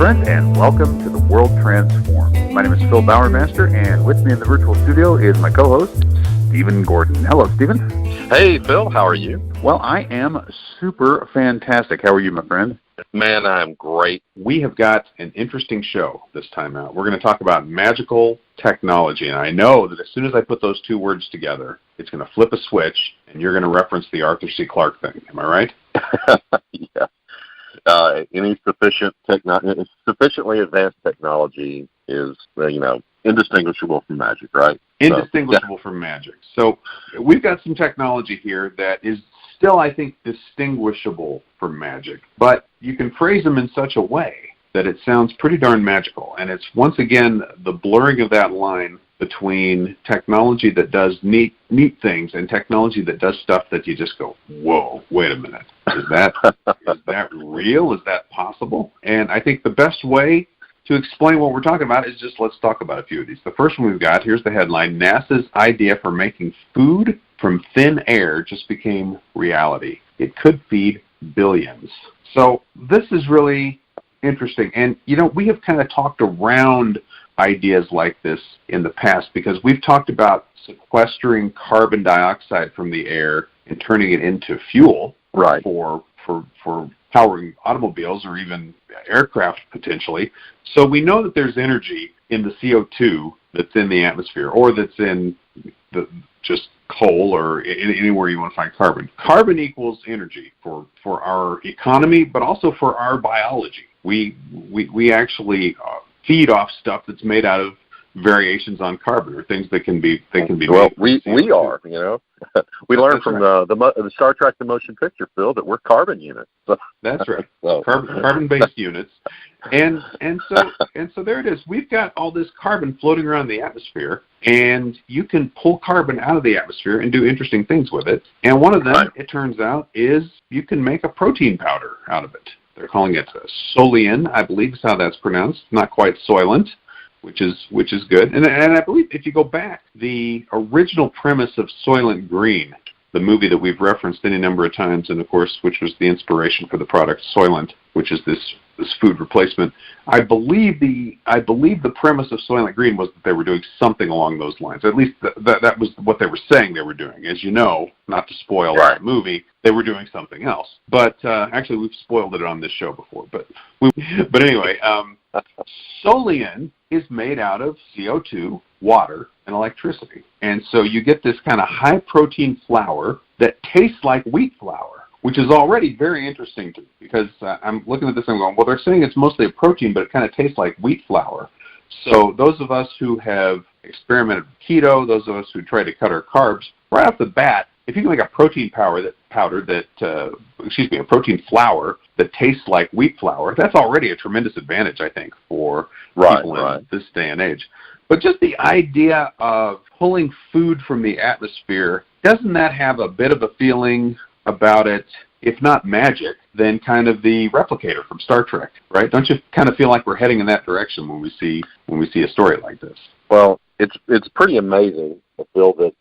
friend, and welcome to The World Transformed. My name is Phil BOWERMASTER, and with me in the virtual studio is my co-host, Stephen Gordon. Hello, Stephen. Hey, Phil. How are you? Well, I am super fantastic. How are you, my friend? Man, I'm great. We have got an interesting show this time out. We're going to talk about magical technology, and I know that as soon as I put those two words together, it's going to flip a switch, and you're going to reference the Arthur C. Clarke thing. Am I right? Yeah. Any sufficiently advanced technology is, indistinguishable from magic, right? Indistinguishable from magic. So we've got some technology here that is still, I think, distinguishable from magic, but you can phrase them in such a way that it sounds pretty darn magical. And it's, once again, the blurring of that line between technology that does neat things and technology that does stuff that you just go, whoa, wait a minute. Is that real? Is that possible? And I think the best way to explain what we're talking about is just let's talk about a few of these. The first one we've got, here's the headline: NASA's idea for making food from thin air just became reality. It could feed billions. So this is really interesting. And, we have kind of talked around ideas like this in the past because we've talked about sequestering carbon dioxide from the air and turning it into fuel, right, for powering automobiles or even aircraft potentially. So we know that there's energy in the CO2 that's in the atmosphere, or that's in just coal, or anywhere you want to find carbon. Carbon equals energy for our economy, but also for our biology. We actually feed off stuff that's made out of variations on carbon, or things that can be well, made. we are, we learned from right. the Star Trek the motion picture, Phil, that we're carbon units. So. That's right. So. Carbon-based units. And so there it is. We've got all this carbon floating around the atmosphere, and you can pull carbon out of the atmosphere and do interesting things with it. And one of them, it turns out, is you can make a protein powder out of it. They're calling it Solein, I believe is how that's pronounced. Not quite Soylent, which is good. And I believe if you go back, the original premise of Soylent Green, the movie that we've referenced any number of times, and of course, which was the inspiration for the product Soylent, which is this food replacement. I believe the premise of Soylent Green was that they were doing something along those lines. At least that was what they were saying they were doing. As you know, not to spoil that movie, they were doing something else. But actually, we've spoiled it on this show before. But anyway, Solein is made out of CO2, water, and electricity. And so you get this kind of high-protein flour that tastes like wheat flour, which is already very interesting to me because I'm looking at this and going, well, they're saying it's mostly a protein, but it kind of tastes like wheat flour. So those of us who have experimented with keto, those of us who try to cut our carbs, right off the bat, if you can make a protein a protein flour that tastes like wheat flour, that's already a tremendous advantage, I think, for people in this day and age. But just the idea of pulling food from the atmosphere, doesn't that have a bit of a feeling about it, if not magic, then kind of the replicator from Star Trek, right? Don't you kind of feel like we're heading in that direction when we see a story like this? Well, it's pretty amazing, Phil, that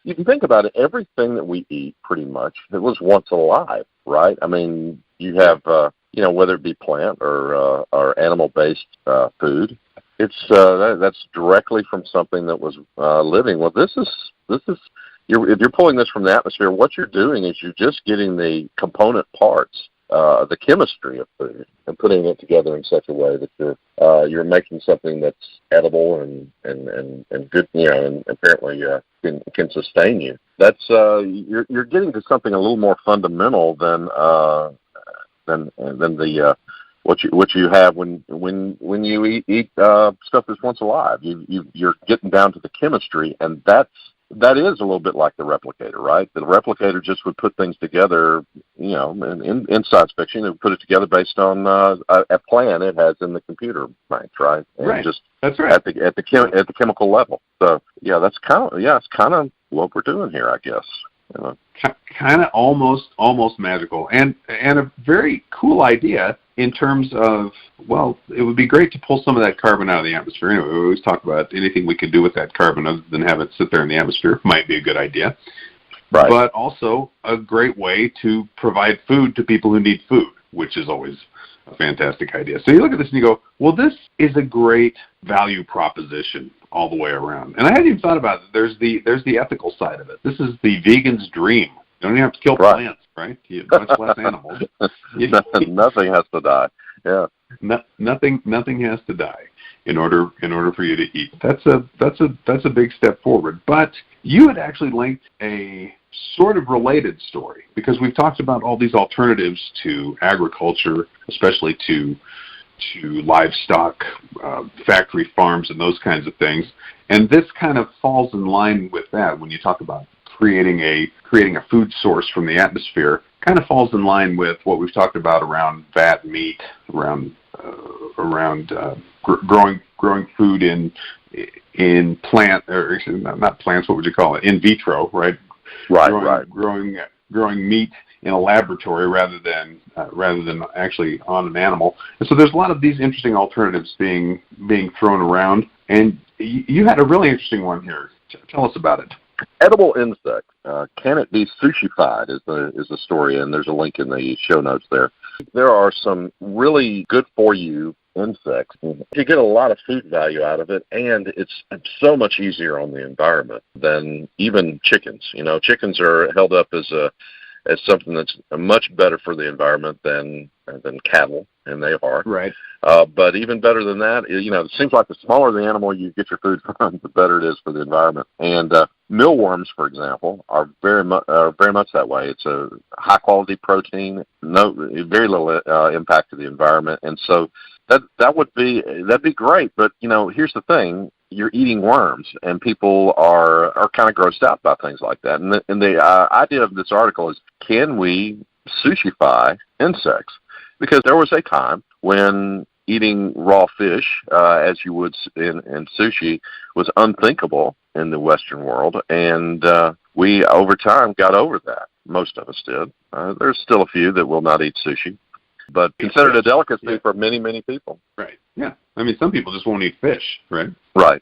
you can think about it. Everything that we eat, pretty much, it was once alive, right? I mean, you have whether it be plant or animal-based food, that's directly from something that was living. Well, this is. If you're pulling this from the atmosphere, what you're doing is you're just getting the component parts, the chemistry of food, and putting it together in such a way that you're making something that's edible and good, and apparently can sustain you. That's you're getting to something a little more fundamental than the what you have when you eat stuff that's once alive. You're getting down to the chemistry, and that is a little bit like the replicator, right? The replicator just would put things together, in science fiction, it would put it together based on a plan it has in the computer banks, right? And right. That's right. At the chemical level. So it's kind of what we're doing here, I guess. Kind of almost magical, and a very cool idea in terms of, well, it would be great to pull some of that carbon out of the atmosphere. Anyway, we always talk about anything we could do with that carbon other than have it sit there in the atmosphere might be a good idea. Right. But also a great way to provide food to people who need food, which is always a fantastic idea. So you look at this and you go, well, this is a great value proposition all the way around. And I hadn't even thought about it. There's the ethical side of it. This is the vegan's dream. You don't even have to kill plants, right? You have much less animals. Nothing has to die. Yeah. Nothing has to die in order for you to eat. That's a big step forward. But you had actually linked a sort of related story, because we've talked about all these alternatives to agriculture, especially to livestock, factory farms, and those kinds of things. And this kind of falls in line with that when you talk about creating a food source from the atmosphere. Kind of falls in line with what we've talked about around vat meat, around growing food in plant, or not plants. What would you call it? In vitro, right? Right. Growing meat in a laboratory rather than actually on an animal. And so there's a lot of these interesting alternatives being thrown around. And you had a really interesting one here. Tell us about it. Edible insects. Can it be sushified is the story, and there's a link in the show notes there. There are some really good for you insects. You get a lot of food value out of it, and it's so much easier on the environment than even chickens. Chickens are held up as something that's much better for the environment than cattle, and they are. Right. But even better than that, it seems like the smaller the animal you get your food from, the better it is for the environment. And mealworms, for example, are very much that way. It's a high quality protein, very little impact to the environment, and so that'd be great. But here's the thing: you're eating worms, and people are kind of grossed out by things like that. And the idea of this article is, can we sushify insects? Because there was a time when eating raw fish, as you would in sushi, was unthinkable in the Western world, and we, over time, got over that. Most of us did. There's still a few that will not eat sushi, but considered a delicacy for many, many people. Right. Yeah. I mean, some people just won't eat fish, right? Right.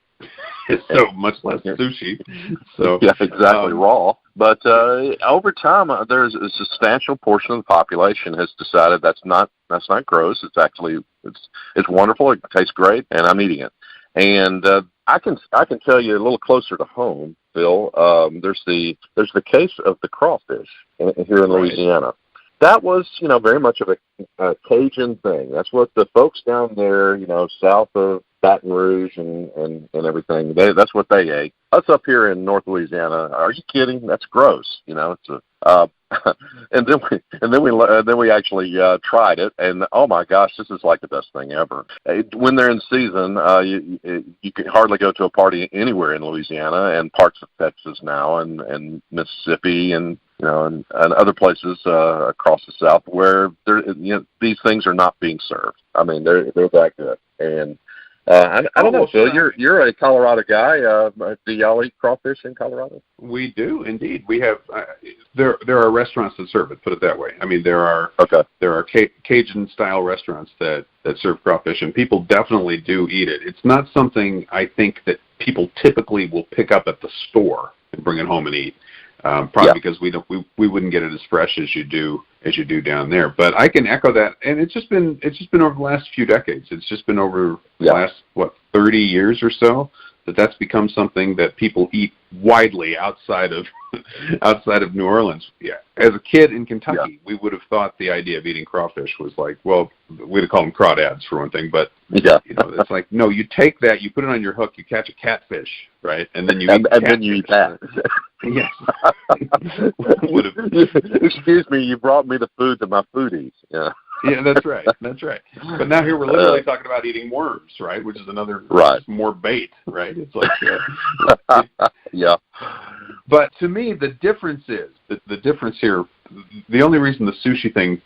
So much less sushi. So yeah, exactly, raw. But over time, there's a substantial portion of the population has decided that's not gross. It's actually it's wonderful. It tastes great, and I'm eating it. And I can tell you a little closer to home, Phil. There's the case of the crawfish here in Louisiana. That was, very much of a Cajun thing. That's what the folks down there, south of Baton Rouge and everything, that's what they ate. Us up here in North Louisiana, are you kidding? That's gross. It's a and then we actually tried it, and oh my gosh, this is like the best thing ever. When they're in season, you can hardly go to a party anywhere in Louisiana and parts of Texas now, and Mississippi, and and other places across the South where these things are not being served. I mean, they're that good. And I don't know, Phil. You're a Colorado guy. Do y'all eat crawfish in Colorado? We do indeed. We have there are restaurants that serve it. Put it that way. I mean, there are Cajun style restaurants that serve crawfish, and people definitely do eat it. It's not something I think that people typically will pick up at the store and bring it home and eat. Probably because we wouldn't get it as fresh as you do down there. But I can echo that, and it's just been over the last few decades. It's just been over the last 30 years or so that's become something that people eat widely outside of New Orleans. Yeah, as a kid in Kentucky, we would have thought the idea of eating crawfish was like, well, we'd have called them crawdads for one thing, but it's like, no, you take that, you put it on your hook, you catch a catfish, right, and then you eat then you eat that. Yes. Excuse me, you brought me the food that my foodies. Yeah. Yeah, that's right. But now here we're literally talking about eating worms, right? Which is another more bait, right? It's like yeah. But to me, the difference is the difference here. The only reason the sushi thing,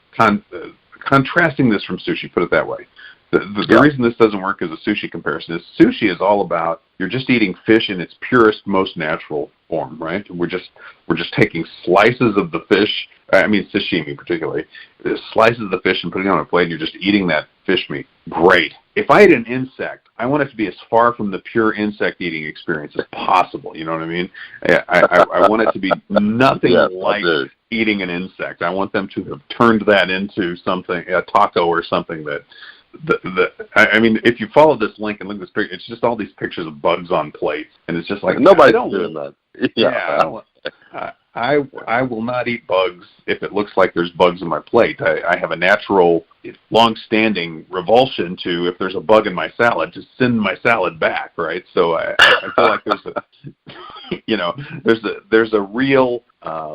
contrasting this from sushi, put it that way. The reason this doesn't work as a sushi comparison is sushi is all about you're just eating fish in its purest, most natural form, right? We're just taking slices of the fish. I mean, sashimi particularly, slices of the fish and putting it on a plate, and you're just eating that fish meat. great. If I eat an insect, I want it to be as far from the pure insect eating experience as possible. You know what I mean? I want it to be nothing like eating an insect. I want them to have turned that into something, a taco or something that. I mean, if you follow this link and look at this picture, it's just all these pictures of bugs on plates, and it's just like nobody's doing that. I will not eat bugs if it looks like there's bugs in my plate. I have a natural, long-standing revulsion to, if there's a bug in my salad, to send my salad back, right? So I feel like there's a real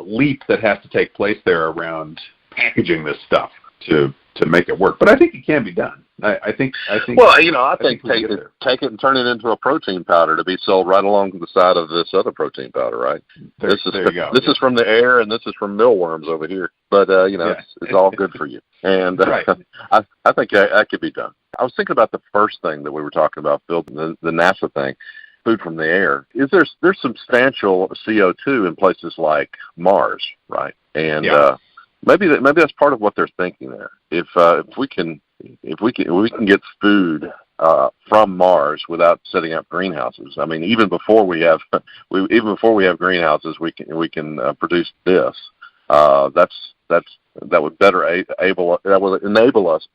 leap that has to take place there around packaging this stuff to make it work. But I think it can be done. I think. Well, I think take it and turn it into a protein powder to be sold right along the side of this other protein powder, right? This is from the air, and this is from mealworms over here. But it's all good for you, and right. I think that could be done. I was thinking about the first thing that we were talking about, Phil, the NASA thing, food from the air. There's substantial CO2 in places like Mars, right? And maybe that's part of what they're thinking there. If we can get food from Mars without setting up greenhouses. I mean, even before we have greenhouses, we can produce this. That would enable us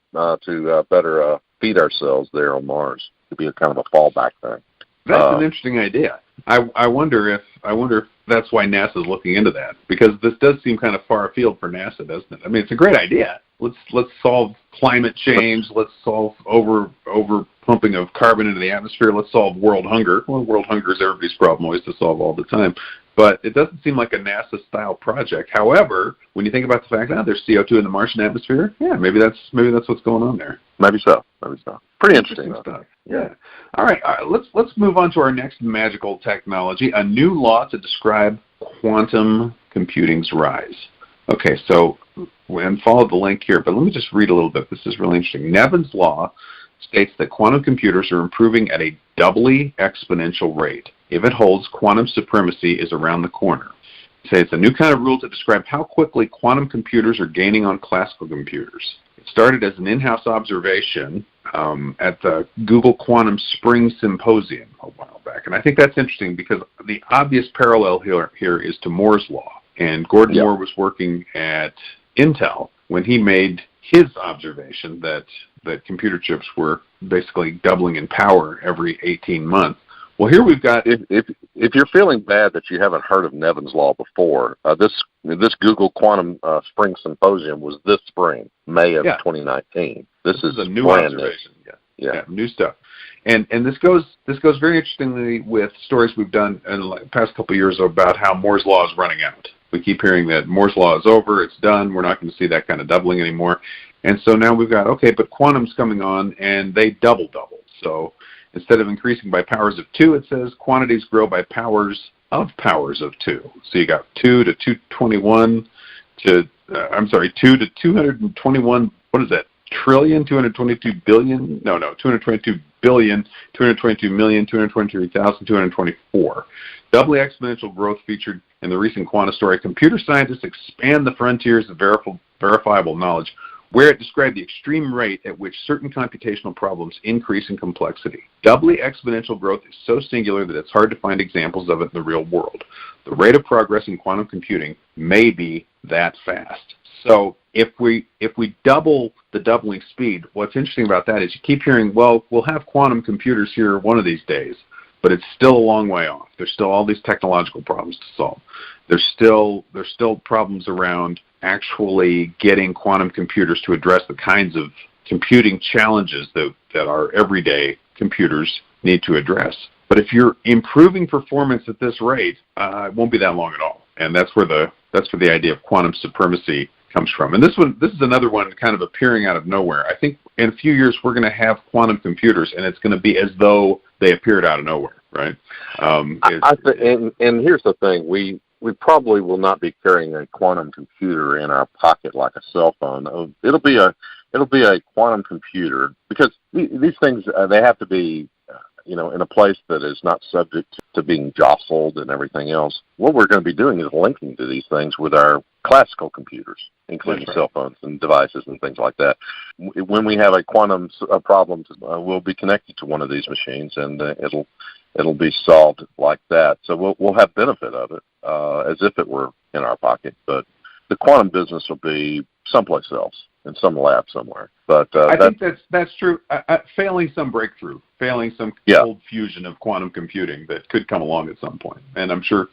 to better feed ourselves there on Mars, to be a kind of a fallback thing. That's an interesting idea. I wonder if that's why NASA's looking into that, because this does seem kind of far afield for NASA, doesn't it? I mean, it's a great idea. Let's solve climate change. Let's solve over pumping of carbon into the atmosphere. Let's solve world hunger. Well, world hunger is everybody's problem, always to solve all the time. But it doesn't seem like a NASA-style project. However, when you think about the fact that there's CO2 in the Martian atmosphere, maybe that's what's going on there. Maybe so. Pretty interesting stuff. Yeah. All right. Let's move on to our next magical technology: a new law to describe quantum computing's rise. Okay, so and follow the link here, but let me just read a little bit. This is really interesting. Nevin's law states that quantum computers are improving at a doubly exponential rate. If it holds, quantum supremacy is around the corner. Say it's a new kind of rule to describe how quickly quantum computers are gaining on classical computers. It started as an in-house observation at the Google Quantum Spring Symposium a while back, and I think that's interesting because the obvious parallel here is to Moore's law. And Gordon Moore was working at Intel when he made his observation that computer chips were basically doubling in power every 18 months. Well, here we've got... If you're feeling bad that you haven't heard of Nevin's Law before, this Google Quantum Spring Symposium was this spring, May of 2019. This is a new observation. Yeah, new stuff. And this goes very interestingly with stories we've done in the past couple of years about how Moore's Law is running out. We keep hearing that Moore's Law is over, it's done, we're not going to see that kind of doubling anymore. And so now we've got, but quantum's coming on, and they double. So instead of increasing by powers of 2, it says quantities grow by powers of 2. So you got 2 to 221 to, 2 to 221, what is that, trillion, 222 billion? No, 222 billion, 222 million, 223,000, 224. Doubly exponential growth featured in the recent Quanta story. Computer scientists expand the frontiers of verifiable knowledge, where it described the extreme rate at which certain computational problems increase in complexity. Doubly exponential growth is so singular that it's hard to find examples of it in the real world. The rate of progress in quantum computing may be that fast. So if we double the doubling speed, what's interesting about that is you keep hearing, well, we'll have quantum computers here one of these days, but it's still a long way off. There's still all these technological problems to solve. There's still problems around actually getting quantum computers to address the kinds of computing challenges that our everyday computers need to address. But if you're improving performance at this rate, it won't be that long at all. And that's where the idea of quantum supremacy comes from. And this is another one kind of appearing out of nowhere. I think in a few years we're going to have quantum computers, and it's going to be as though they appeared out of nowhere, right? And here's the thing: we probably will not be carrying a quantum computer in our pocket like a cell phone. It'll be a quantum computer, because these things they have to be in a place that is not subject to being jostled and everything else. What we're going to be doing is linking to these things with our classical computers. including That's right. cell phones and devices and things like that. When we have a quantum problem, we'll be connected to one of these machines, and it'll be solved like that. So we'll have benefit of it as if it were in our pocket. But the quantum business will be someplace else, in some lab somewhere. But I think that's true. Failing some breakthrough, failing some cold fusion of quantum computing that could come along at some point, and I'm sure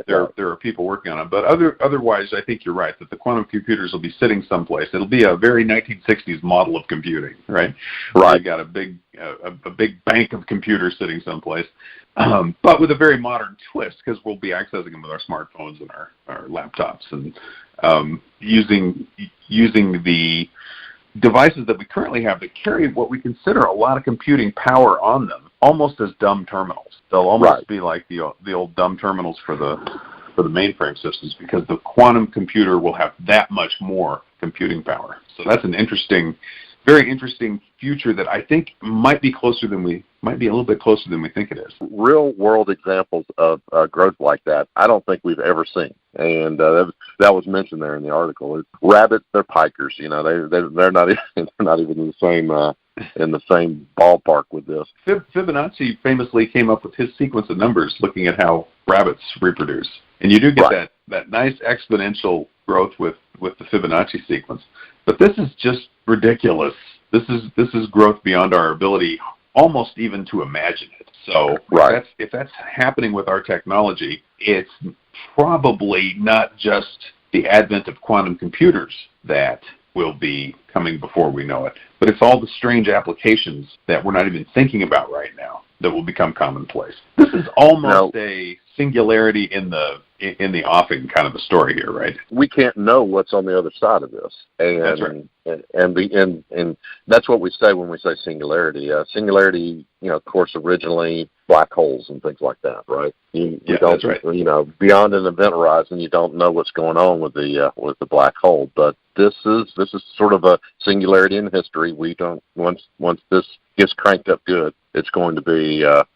there are people working on it. But otherwise, I think you're right that the quantum computers will be sitting someplace. It'll be a very 1960s model of computing, right? Right. You got a big bank of computers sitting someplace, but with a very modern twist, because we'll be accessing them with our smartphones and our laptops, and using the devices that we currently have that carry what we consider a lot of computing power on them, almost as dumb terminals. They'll almost be like the old dumb terminals for the mainframe systems, because the quantum computer will have that much more computing power. So that's an very interesting future that I think might be a little bit closer than we think it is. Real world examples of growth like that, I don't think we've ever seen, and that was mentioned there in the article. Rabbits, they're pikers. They're not even in the same ballpark with this. Fibonacci famously came up with his sequence of numbers looking at how rabbits reproduce, and you do get that nice exponential growth with the Fibonacci sequence. But this is just ridiculous. This is growth beyond our ability almost even to imagine it. So if that's happening with our technology, it's probably not just the advent of quantum computers that will be coming before we know it, but it's all the strange applications that we're not even thinking about right now that will become commonplace. This is almost a singularity in the offing kind of a story here, right? We can't know what's on the other side of this, and that's right. And that's what we say when we say singularity. Singularity, of course, originally black holes and things like that, right? You don't, that's right. Beyond an event horizon, you don't know what's going on with the black hole. But this is sort of a singularity in history. We don't once this gets cranked up good, it's going to be a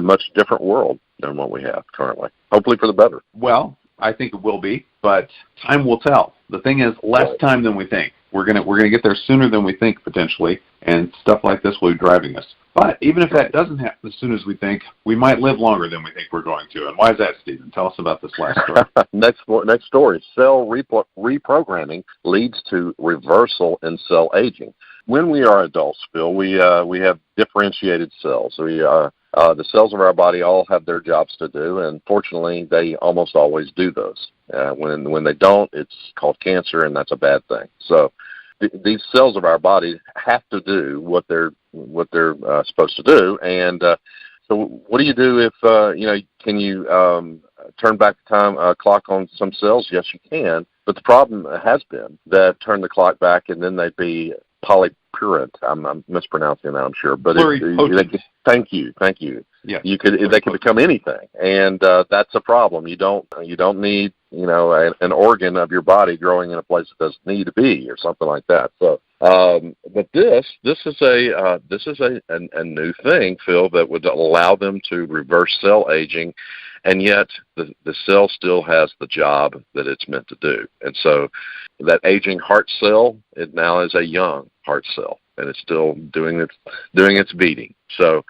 much different world than what we have currently. Hopefully for the better. Well, I think it will be, but time will tell. The thing is, less time than we think. We're gonna get there sooner than we think, potentially, and stuff like this will be driving us. But even if that doesn't happen as soon as we think, we might live longer than we think we're going to. And why is that, Stephen? Tell us about this last story. Next story. Cell reprogramming leads to reversal in cell aging. When we are adults, Phil, we have differentiated cells. The cells of our body all have their jobs to do, and fortunately, they almost always do those. When they don't, it's called cancer, and that's a bad thing. So these cells of our body have to do what they're supposed to do. And so, what do you do if can you turn back the time clock on some cells? Yes, you can. But the problem has been that turn the clock back, and then they'd be polypurant. I'm mispronouncing that, I'm sure, but thank you. Yeah, they could become anything, and that's a problem. You don't need an organ of your body growing in a place it doesn't need to be, or something like that. So, but this is a new thing, Phil, that would allow them to reverse cell aging, and yet the cell still has the job that it's meant to do. And so that aging heart cell, it now is a young heart cell, and it's still doing its beating. So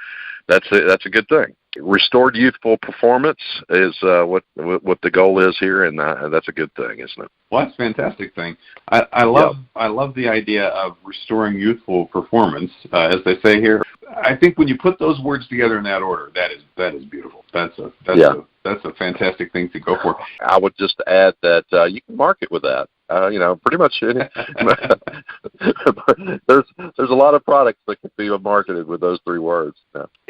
that's a good thing. Restored youthful performance is what the goal is here, and that's a good thing, isn't it? Well, that's a fantastic thing. I love the idea of restoring youthful performance, as they say here. I think when you put those words together in that order, that is beautiful. That's a fantastic thing to go for. I would just add that you can market with that. Pretty much there's a lot of products that can be marketed with those three words.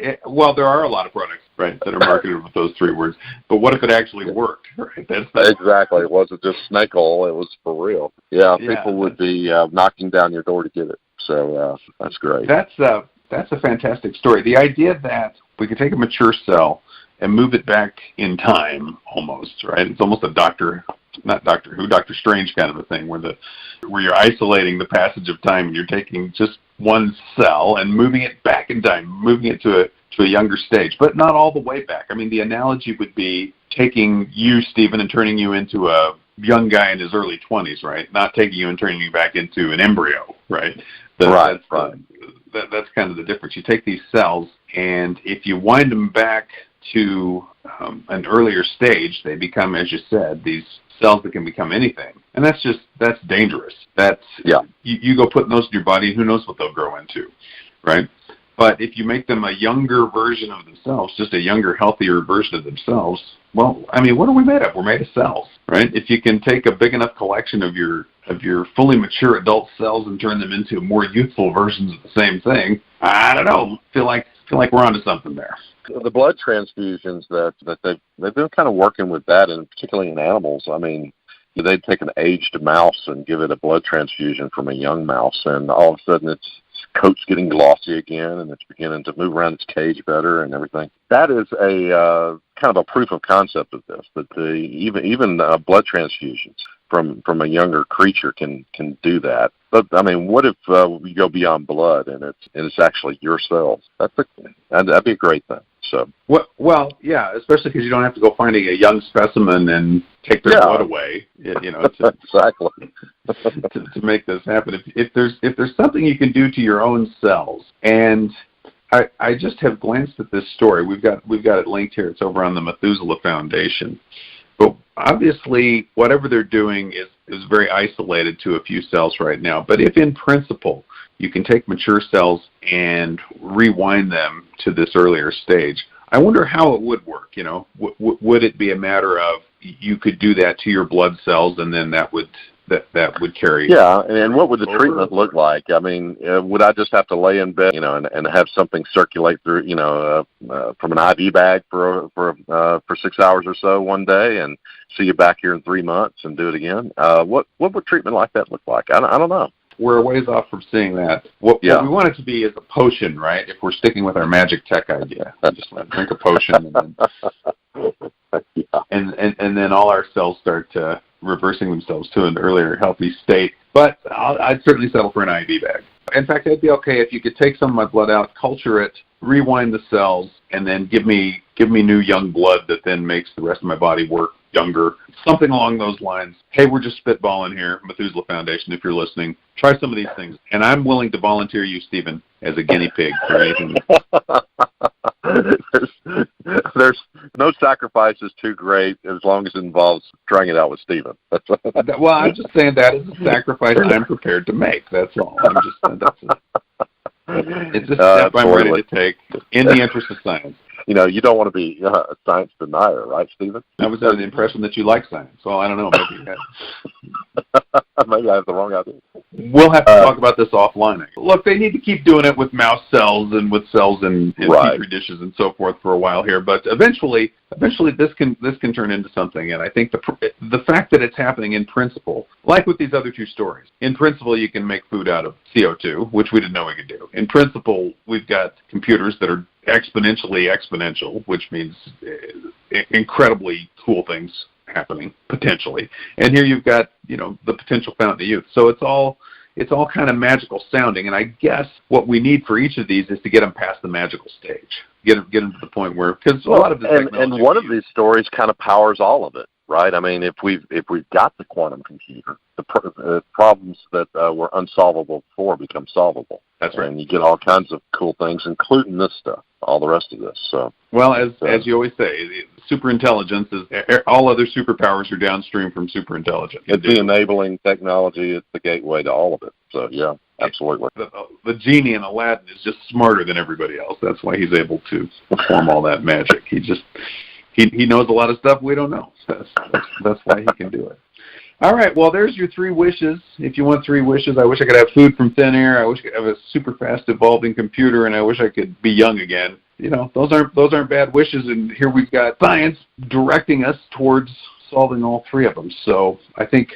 Yeah. Well, there are a lot of products, right, that are marketed with those three words. But what if it actually worked? Right? Exactly. It wasn't just snake oil. It was for real. Yeah, people would be knocking down your door to get it. So that's great. That's a fantastic story. The idea that we could take a mature cell and move it back in time, almost, right? It's almost a Doctor Strange kind of a thing, where you're isolating the passage of time, and you're taking just one cell and moving it back in time, moving it to a younger stage, but not all the way back. I mean, the analogy would be taking you, Stephen, and turning you into a young guy in his early 20s, right? Not taking you and turning you back into an embryo, right? Right. That's kind of the difference. You take these cells, and if you wind them back to an earlier stage, they become, as you said, these cells that can become anything. And that's dangerous. You go putting those in your body, and who knows what they'll grow into, right? But if you make them a younger version of themselves, just a younger, healthier version of themselves, well, I mean, what are we made of? We're made of cells, right? If you can take a big enough collection of your fully mature adult cells and turn them into more youthful versions of the same thing, I don't know. Feel like we're onto something there. The blood transfusions that they've been kind of working with that, and particularly in animals. I mean, they'd take an aged mouse and give it a blood transfusion from a young mouse, and all of a sudden its coat's getting glossy again, and it's beginning to move around its cage better and everything. That is a kind of a proof of concept of this, that even blood transfusions from a younger creature can do that. But I mean, what if we go beyond blood and it's actually your cells? That'd be a great thing. So well, yeah, especially because you don't have to go finding a young specimen and take their blood away, to, exactly to make this happen. If there's something you can do to your own cells, and I just have glanced at this story. We've got it linked here. It's over on the Methuselah Foundation. But obviously, whatever they're doing is very isolated to a few cells right now. But if in principle you can take mature cells and rewind them to this earlier stage, I wonder how it would work. Would it be a matter of you could do that to your blood cells, and then that would carry? Yeah, and what would the treatment look like? I mean, would I just have to lay in bed, and have something circulate through, from an IV bag for 6 hours or so one day, and see you back here in 3 months and do it again? What would treatment like that look like? I don't know. We're a ways off from seeing that. What we want it to be is a potion, right? If we're sticking with our magic tech idea, just drink a potion, and then all our cells start reversing themselves to an earlier healthy state. But I'd certainly settle for an IV bag. In fact, I'd be okay if you could take some of my blood out, culture it, rewind the cells, and then give me new young blood that then makes the rest of my body work younger. Something along those lines. Hey, we're just spitballing here, Methuselah Foundation, if you're listening. Try some of these things. And I'm willing to volunteer you, Stephen, as a guinea pig for anything. There's no sacrifice is too great as long as it involves trying it out with Stephen. Well, I'm just saying that is a sacrifice I'm prepared to make. That's all. It's a step I'm ready to take in the interest of science. You don't want to be a science denier, right, Stephen? I was under the impression that you like science. Well, I don't know. Maybe I have the wrong idea. We'll have to talk about this offline. Look, they need to keep doing it with mouse cells and with cells in petri dishes and so forth for a while here. But eventually this can turn into something. And I think the fact that it's happening in principle, like with these other two stories, in principle you can make food out of CO2, which we didn't know we could do. In principle, we've got computers that are exponentially exponential, which means incredibly cool things happening potentially. And here you've got the potential fountain of youth. So it's all kind of magical sounding. And I guess what we need for each of these is to get them past the magical stage, get them to the point where, because a lot of the technology and one of these stories kind of powers all of it, right? I mean, if we've got the quantum computer, the problems that were unsolvable before become solvable. That's right. And you get all kinds of cool things, including this stuff, all the rest of this. So, well, as you always say, superintelligence is all other superpowers are downstream from superintelligence. It's the enabling technology. It's the gateway to all of it. So, yeah, absolutely. The genie in Aladdin is just smarter than everybody else. That's why he's able to perform all that magic. He knows a lot of stuff we don't know. That's why he can do it. All right, well, there's your 3 wishes. If you want 3 wishes, I wish I could have food from thin air. I wish I could have a super fast evolving computer, and I wish I could be young again. Those aren't bad wishes, and here we've got science directing us towards solving all 3 of them. So I think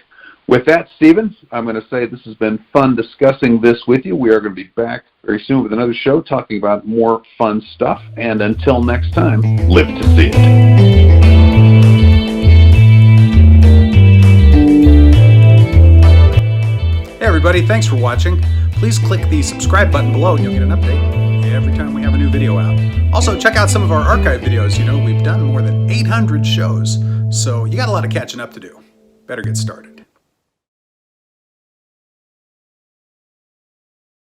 with that, Stephen, I'm going to say this has been fun discussing this with you. We are going to be back very soon with another show talking about more fun stuff. And until next time, live to see it. Hey everybody, thanks for watching. Please click the subscribe button below and you'll get an update every time we have a new video out. Also, check out some of our archive videos. We've done more than 800 shows, so you got a lot of catching up to do. better get started.